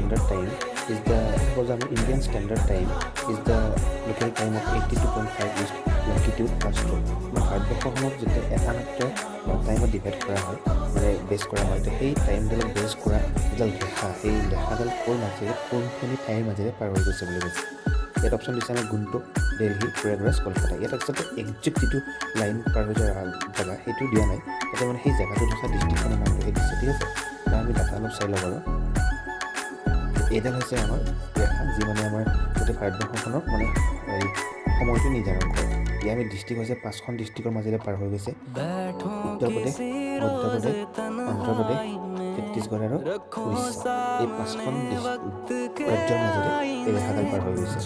standard time is the suppose our Indian standard time is the local time of 82.5 east longitude past 2 মানে ভাৰতবৰ্ষখনক যেতিয়া এটা মাত্ৰ টাইমত divide কৰা হয় মানে বেছ কৰা হয় সেই টাইমডালত বেছ কৰা যিডাল ৰেখা সেই ৰেখাডাল ক'ৰ মাজেৰে কোনখিনি ঠাইৰ মাজেৰে পাৰ হৈ গৈছে বুলি কৈছে ইয়াত অপশ্যন দিছে আমাৰ গুণ্টুক দিল্লী প্ৰয়াগৰাজ কলকাতা ইয়াত আচলতে একজেক্ট যিটো লাইন পাৰ হৈ যোৱা জেগা সেইটো দিয়া নাই তাতে মানে সেই জেগাটো থকা ডিষ্ট্ৰিক্টখনৰ নামটোহে দিছে ঠিক আছে আমি ডাটা অলপ চাই ল'ব পাৰোঁ এইডাল হৈছে আমাৰ ৰেখা যি মানে আমাৰ গোটেই ভাৰতবৰ্ষখনক মানে এই সময়টো নিৰ্ধাৰণ কৰে ইয়াৰ আমি ডিষ্ট্ৰিক্ট হৈছে 5খন ডিষ্ট্ৰিক্টৰ মাজেৰে পাৰ হৈ গৈছে উত্তৰ প্ৰদেশ মধ্য প্ৰদেশ অন্ধ্ৰ প্ৰদেশ ছত্তীশগড় আৰু উৰিষ্যা এই 5খন ৰাজ্যৰ মাজেৰে এই ৰেখাডাল পাৰ হৈ গৈছে